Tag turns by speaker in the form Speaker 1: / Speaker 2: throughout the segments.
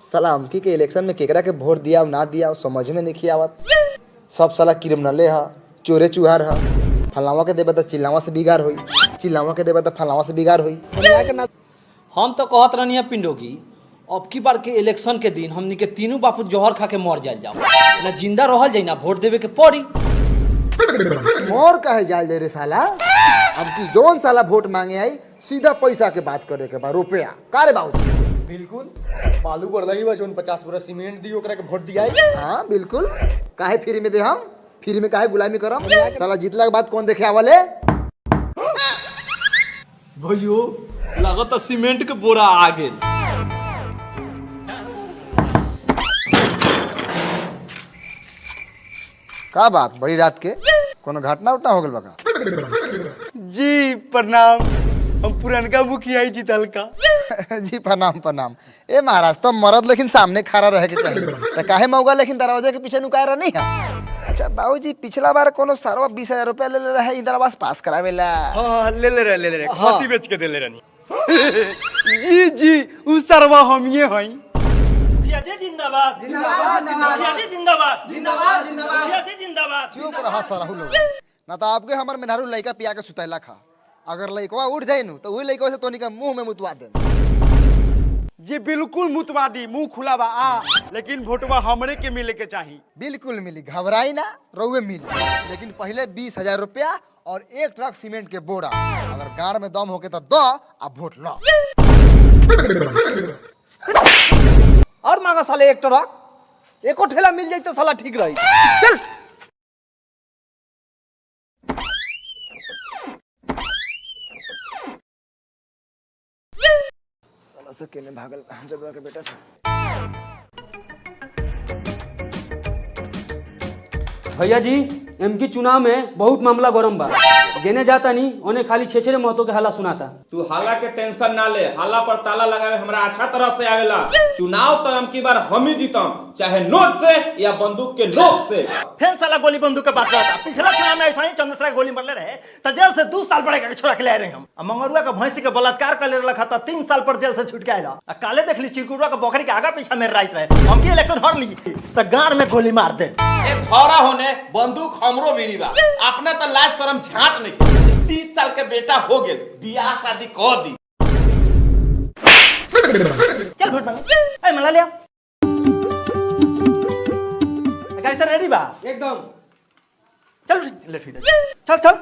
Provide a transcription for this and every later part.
Speaker 1: साला हमकी के इलेक्शन में केकरा के वोट दिया ना दिया समझ में नहीं आवत। सब साला क्रिमिनले हा, चोरे चुहार हा। फलावा के देबे तो चिल्लावा से बिगाड़ होई, चिल्लावा के देबे तो फलावा से बिगाड़ होई।
Speaker 2: हम तो कहत रहनी है पिंडो की अब की बार के इलेक्शन के दिन हमनी के तीनों बापू जहर खा के मर जाए जाओ, ना जिंदा रहल जाई ना वोट देवे के पड़ी।
Speaker 1: मोर कहे जाल दे रे साला। अब की जोन साला वोट मांगे आई सीधा पैसा के बात करे के बा, रुपया का रे बाबू।
Speaker 3: बिल्कुल बालू बढ़लही बा जोन 50 बोरा सीमेंट दी ओकरा के वोट दियाई।
Speaker 1: हाँ बिल्कुल, काहे फ्री में दे, हम फ्री में काहे गुलामी करम। साला जीतला के बाद कौन देखे आवले।
Speaker 2: भैयो लागत सीमेंट के बोरा आ गेल।
Speaker 1: का बात बड़ी रात के कोनो घटना उठना हो गल बका।
Speaker 3: जी प्रणाम, हम पुरनका मुखिया जीतल का।
Speaker 1: जी प्रणाम प्रणाम। ए महाराज तो मरद लेकिन सामने खड़ा रहे के चाहिए, तो काहे मौगा लेकिन दरवाजे के पीछे नुकाय रह नहीं है। अच्छा बाबूजी पिछला बार कोनो सारो 20,000 रुपया ले ले रहे इंदिरा आवास पास करावेला।
Speaker 3: हां ले ले खसी बेच के दे ले रहनी। जी जी उ सरवा हम ये हई।
Speaker 2: मुखिया जी जिंदाबाद जिंदाबाद मुखिया जी जिंदाबाद जिंदाबाद जिंदाबाद मुखिया जी जिंदाबाद।
Speaker 1: चुप रहा सारा लोग, ना तो आपके हमर मेहरारू लइका पिया के सुतैला खा। अगर लइकवा उठ जाई नु तो वही लइकवा से तोनी का मुंह में मुतवा दे।
Speaker 3: जी बिल्कुल मुतवादी, मुंह खुला बा लेकिन वोटवा हमरे के मिले के चाहिए।
Speaker 1: बिल्कुल मिली, घबराई ना, रउए मिली। लेकिन पहले 20,000 रुपया और 1 ट्रक सीमेंट के बोरा। अगर गाड़ में दम होके तो दो अब वोट लो।
Speaker 2: और मांगा साले 1 ट्रक, एको ठेला मिल जाई तो साला ठीक रही। चल
Speaker 1: साला से केने भागल जदवा के बेटा से।
Speaker 4: भैया जी एमपी चुनाव में बहुत मामला गरम बा, जेने जाता नहीं ओने खाली छेछरे महतो के हाला सुनाता।
Speaker 5: तू हाला के टेंशन ना ले, हाला पर ताला लगावे हमरा अच्छा तरह से आवेला। चुनाव तो हम की बार हम ही जीतम, चाहे नोट से या बंदूक के नोक से।
Speaker 2: फिर साला गोली बंदूक के बात रहता। पिछला चुनाव में ऐसा ही चंद्रशेखर गोली मारले रहे तो जेल से 2 साल पड़ेगा छोड़ा के ले रहे हम। मंगरुआ का भैंसी के बलात्कार कर ले रखा था 3 साल पर जेल से छूट के आया। काले देख ली चिरकुटवा का बकरी के आगा पीछा मेरे राइट रहे। हम की इलेक्शन हार ली तो गाड़ में गोली मार दे।
Speaker 5: एक थोड़ा होने बंदूक हमरो भी बा, अपने तो लाज शर्म झाट नहीं। 30 साल के बेटा हो गेल, बियाह शादी कर दी।
Speaker 2: चल वोट मांगे। ए मला लिया गाड़ी से रेडी बा
Speaker 4: एकदम।
Speaker 2: चल लेट हुई चल चल।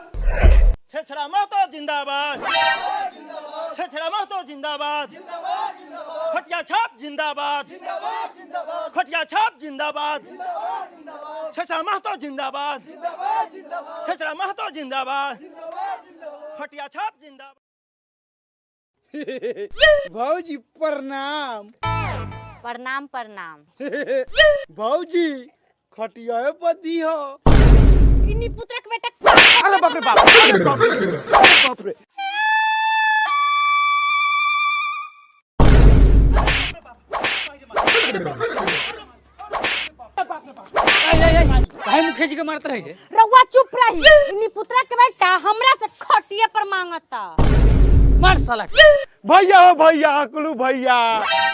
Speaker 2: छेछरा महतो जिंदाबाद जिंदाबाद, छेछरा महतो जिंदाबाद जिंदाबाद जिंदाबाद, खटिया छाप जिंदाबाद जिंदाबाद जिंदाबाद, खटिया छाप जिंदाबाद जिंदाबाद जिंदाबाद, छेछरा महतो जिंदाबाद जिंदाबाद जिंदाबाद, छेछरा महतो जिंदाबाद जिंदाबाद जिंदाबाद, खटिया छाप जिंदाबाद।
Speaker 3: भाऊजी प्रणाम।
Speaker 6: प्रणाम प्रणाम।
Speaker 3: भाऊजी खटिया पर दी हो।
Speaker 6: इन्हीं पुत्र के बेटा।
Speaker 3: अरे बाप रे बाप, अरे बाप रे, अरे बाप रे।
Speaker 4: काहे मुखिया जी के मारते रहे?
Speaker 6: रउआ चुप रही। इन्हीं पुत्र के बेटा हमरा से खटिया पर मांगता।
Speaker 4: मार साला।
Speaker 3: भैया हो भैया, अकलू भैया,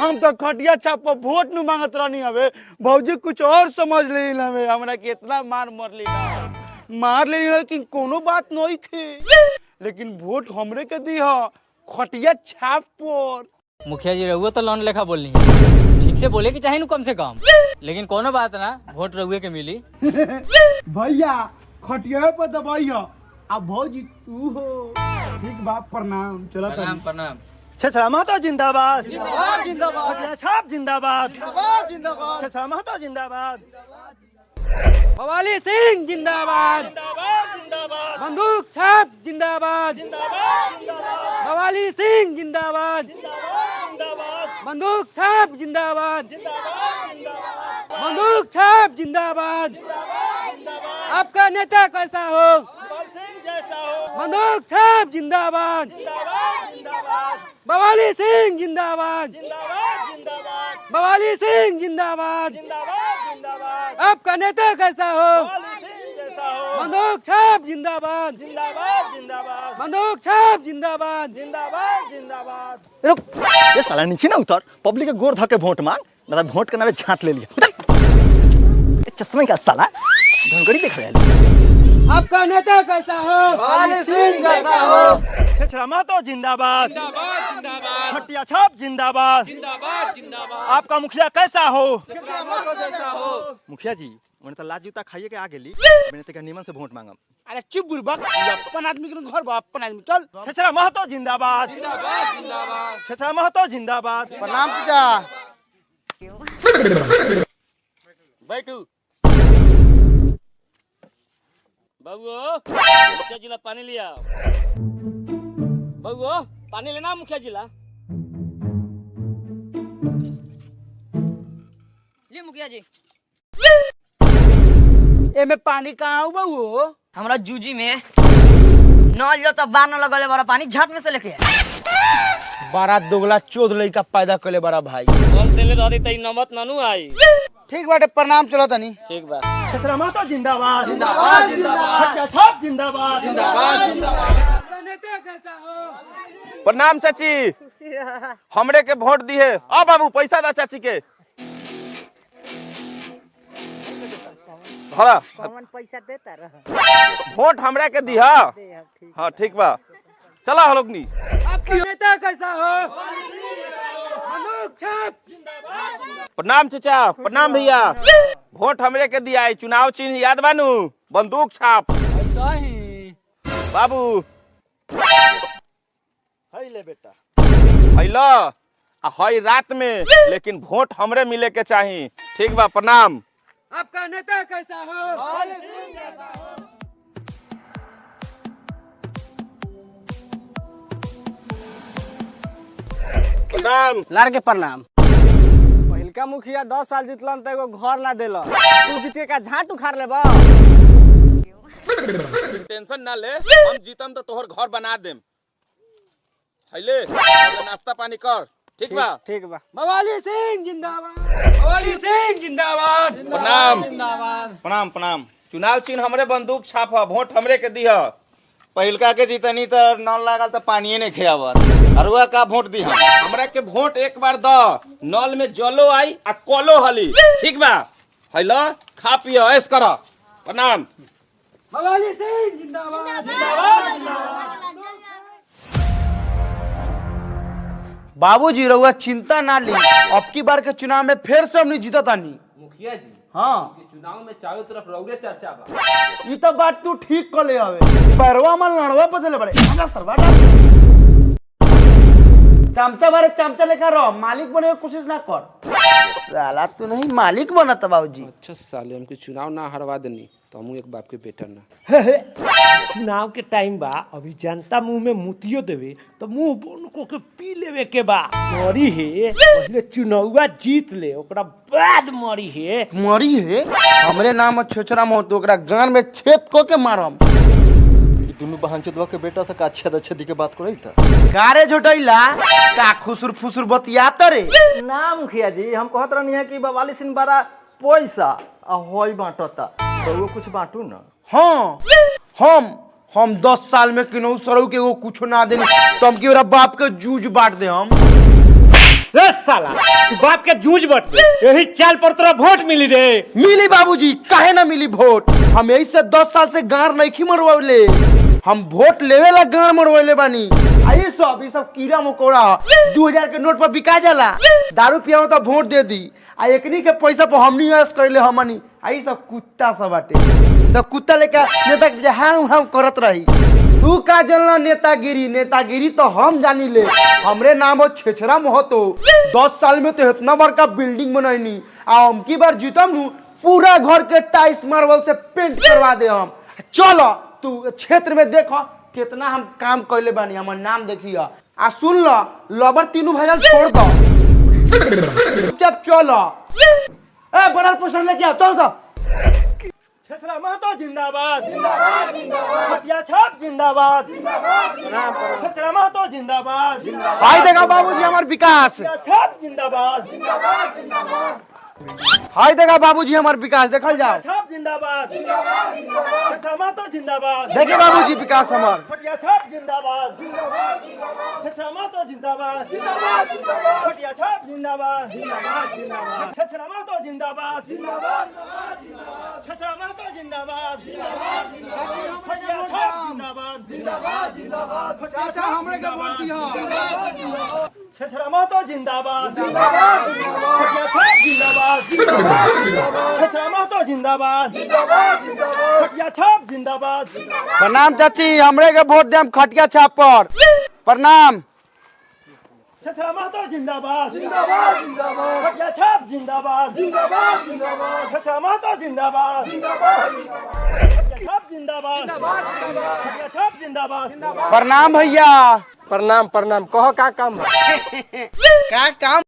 Speaker 3: हम तो खटिया छाप पर वोट न मांगत रहनी हवे। भौजी कुछ और समझ ले हमें, हमरा के इतना मार ले लेकिन कोनो बात नहीं थे। लेकिन वोट हमरे के दी हो खटिया छाप पर।
Speaker 7: मुखिया जी रहुए तो लोन लेखा बोलनी है, ठीक से बोले कि चाहे नु कम से कम, लेकिन कोनो बात ना, वोट रहुए के मिली।
Speaker 3: भैया खटिया पर दबाई हो। अब भौजी तू हो। ठीक बात, प्रणाम। चलो
Speaker 7: प्रणाम प्रणाम।
Speaker 2: छेछरा महतो जिंदाबाद जिंदाबाद जिंदाबाद, खटिया छाप जिंदाबाद जिंदाबाद जिंदाबाद, छेछरा महतो जिंदाबाद।
Speaker 4: बवाली सिंह जिंदाबाद
Speaker 2: जिंदाबाद जिंदाबाद,
Speaker 4: बंदूक छाप जिंदाबाद
Speaker 2: जिंदाबाद जिंदाबाद,
Speaker 4: बवाली सिंह जिंदाबाद
Speaker 2: जिंदाबाद
Speaker 4: बंदूक छाप जिंदाबाद
Speaker 2: जिंदाबाद जिंदाबाद,
Speaker 4: बंदूक छाप जिंदाबाद। आपका नेता कैसा हो?
Speaker 2: बल सिंह जैसा हो।
Speaker 4: बंदूक छाप जिंदाबाद
Speaker 2: जिंदाबाद जिंदाबाद,
Speaker 4: बवाली सिंह जिंदाबाद
Speaker 2: जिंदाबाद जिंदाबाद,
Speaker 4: बवाली सिंह जिंदाबाद।
Speaker 2: जिंदाबाद जिंदाबाद,
Speaker 4: आपका नेता कैसा हो?
Speaker 2: बल सिंह जैसा हो।
Speaker 4: बंदूक छाप जिंदाबाद
Speaker 2: जिंदाबाद जिंदाबाद,
Speaker 4: बंदूक छाप जिंदाबाद।
Speaker 2: जिंदाबाद जिंदाबाद। रुक, ये साला नीचे ना उतर, पब्लिक के गोर धके वोट मांग। मेरा वोट के नामे झांट ले लिया। ये चश्मे का साला धनगड़ी देख रहा है।
Speaker 4: आपका नेता कैसा हो?
Speaker 1: वाली सिंह कैसा हो?
Speaker 2: छेछरा महतो जिंदाबाद, खटिया छाप जिंदाबाद, आपका मुखिया कैसा हो? मुखिया जी मैंने तो लाज जूता खाइए के आ गेली, मैंने तो निमन से वोट मांगम।
Speaker 3: अरे चुप बुड़बक, अपन आदमी के घर बा, अपन आदमी चल।
Speaker 2: छेछरा महतो जिंदाबाद, छेछरा महतो जिंदाबाद।
Speaker 1: प्रणाम चाचा।
Speaker 7: बैठू बाबू, मुखिया जिला पानी लिया। बाबू पानी लेना मुखिया जिला। ले मुखिया जी।
Speaker 3: ए में पानी कहाँ हो बहू?
Speaker 8: हमरा जूजी में नल जो तो बार न लगले बड़ा पानी झट में से लेके आए।
Speaker 3: बड़ा दोगला चोद लइका पैदा कले बड़ा भाई।
Speaker 7: कल देले रहती तई नमत ननु आई।
Speaker 3: ठीक बाटे, प्रणाम चलो तनी।
Speaker 7: ठीक बा।
Speaker 2: छेछरा महतो जिंदाबाद, जिंदाबाद जिंदाबाद। खटिया छाप जिंदाबाद, जिंदाबाद जिंदाबाद।
Speaker 5: प्रणाम चाची, हमरे के वोट दिए। अब बाबू पैसा दा चाची के। हाँ
Speaker 8: कौन पैसा देता रहा?
Speaker 5: वोट हमरा के दिया। हाँ ठीक बा, चला हम लोग नी।
Speaker 4: आपका नेता कैसा हो?
Speaker 5: प्रणाम चाचा, प्रणाम भैया। वोट हमरे के दिया है। चुनाव चिन्ह याद बानू? बंदूक छाप।
Speaker 4: ऐसा ही
Speaker 5: बाबू
Speaker 2: है ले बेटा।
Speaker 5: हैला हई रात में, लेकिन वोट हमरे मिले के चाहिए। ठीक बा, प्रणाम।
Speaker 4: आपका नेता कैसा हो?
Speaker 5: प्रणाम।
Speaker 4: लार के प्रणाम।
Speaker 3: पहिलका मुखिया 10 साल जितलन त एगो घर ना देला, तू जीते का झाट उखाड़ लेबा।
Speaker 5: टेंशन ना ले, हम जीतम तो तोहर घर बना देम। हैले नाश्ता पानी कर। ठीक बा,
Speaker 3: ठीक बा।
Speaker 4: बवाली सिंह जिंदाबाद, बवाली सिंह जिंदाबाद।
Speaker 5: प्रणाम।
Speaker 2: प्रणाम प्रणाम।
Speaker 5: चुनाव चिन्ह हमरे बंदूक छाप है, वोट हमरे के दिया।
Speaker 2: पहिलका के जीतनी तो नल लागल तो पानिए नहीं खियावत। अरुआ का वोट दी हम।
Speaker 5: हमरा के वोट एक बार द, नल में जलो आई आ कलो हली। ठीक बा, हैला खा पियो ऐश कर। प्रणाम।
Speaker 4: बवाली सिंह जिंदाबाद।
Speaker 3: बाबूजी रउआ चिंता ना ली, अब की बार के चुनाव में फिर से हमनी जीता तानी।
Speaker 4: मुखिया जी,
Speaker 3: हाँ
Speaker 4: ये चुनाव में चारों तरफ रउरे चर्चा बा।
Speaker 3: ये तो बात तू ठीक कर ले आवे। परवा में लड़वा पचले बड़े हमरा सरवा चमचा बारे चमचा लेकर रहो, मालिक बने की कोशिश ना कर।
Speaker 1: साला तू नहीं मालिक बनत बाबूजी।
Speaker 9: अच्छा साले हमके चुनाव ना हरवा देनी तो हम एक बाप के बेटा ना।
Speaker 10: चुनाव के टाइम बा, अभी जनता मुंह में मुतियो देवे तो मुंह बंद को के पी लेवे के बा। मरी है पहले चुनावा जीत ले, ओकरा बाद मरी है।
Speaker 3: मरी है हमरे नाम छेछरा में तो ओकरा गान में छेद को के मारम।
Speaker 2: दोनों बहन चोदवा के बेटा से का अच्छा दी के बात करई था।
Speaker 3: गारे झोटैला का खुसुर फुसुर बतिया तरे।
Speaker 2: ना मुखिया जी, हम कहत रहनी है कि बवाली सिंह बड़ा पैसा आ होई बांटता, तो वो कुछ बांटू ना।
Speaker 3: हाँ हम 10 साल में किनो सरऊ के वो कुछ ना देनी, तो हम की बाप के जूझ बांट दे हम।
Speaker 10: ए साला तू बाप के जूझ बट यही चाल पर तोरा वोट मिली रे।
Speaker 3: मिली बाबूजी, काहे ना मिली वोट? हम यही से 10 साल से गार नहीं मरवाले, हम वोट लेवे ला गार मरवाले बानी। ये सब कीड़ा मकोड़ा 2000 के नोट पर बिका जाला। दारू पिया तो वोट दे दी, आ एकनी के पैसा पर हमनी ऐश करले हमनी। आई सब कुत्ता सब बाटे, सब कुत्ता लेके नेता के हम करत रही। तू का जानला नेतागिरी तो हम जानी ले। हमरे नाम हो छेछरा महतो। 10 साल में तो इतना बड़का बिल्डिंग बनैनी, आ हम की बार जीतम पूरा घर के टाइल्स मार्बल से पेंट करवा दे हम। चलो तू क्षेत्र में देखो कितना हम काम कैले बानी, हमर नाम देखिया। आ सुन लो, लबर तीनों भजन छोड़ दो, चुपचाप चलो। ए बनर पोषण लेके आओ, चल सब।
Speaker 2: छेछरा महतो जिंदाबाद, जिंदाबाद जिंदाबाद। खटिया छाप जिंदाबाद, जिंदाबाद जिंदाबाद। छेछरा महतो जिंदाबाद, जिंदाबाद।
Speaker 3: भाई देखो बाबूजी हमार विकास।
Speaker 2: खटिया छाप जिंदाबाद, जिंदाबाद जिंदाबाद।
Speaker 3: हाय देखा बाबूजी हमार विकास देखल जाओ।
Speaker 2: छाप जिंदाबाद छछरा महतो जिंदाबाद
Speaker 3: देखिए बाबूजी विकास हमार।
Speaker 2: खटिया छाप जिंदाबाद छछरा महतो जिंदाबाद खटिया छाप जिंदाबाद छछरा महतो जिंदाबाद छछरा महतो जिंदाबाद खटिया छाप जिंदाबाद चाचा हमरे के वोट दिया छछरा महतो जिंदाबाद खटिया छाप जिंदाबाद छछरा महतो जिंदाबाद खटिया छाप जिंदाबाद।
Speaker 3: प्रणाम चाची, हमरे के वोट देम खटिया छाप पर। प्रणाम।
Speaker 2: छछरा महतो जिंदाबाद खटिया छाप जिंदाबाद छछरा महतो जिंदाबाद खटिया छाप जिंदाबाद खटिया छाप जिंदाबाद।
Speaker 3: प्रणाम भैया।
Speaker 10: प्रणाम प्रणाम, कहो का काम बा?
Speaker 3: का काम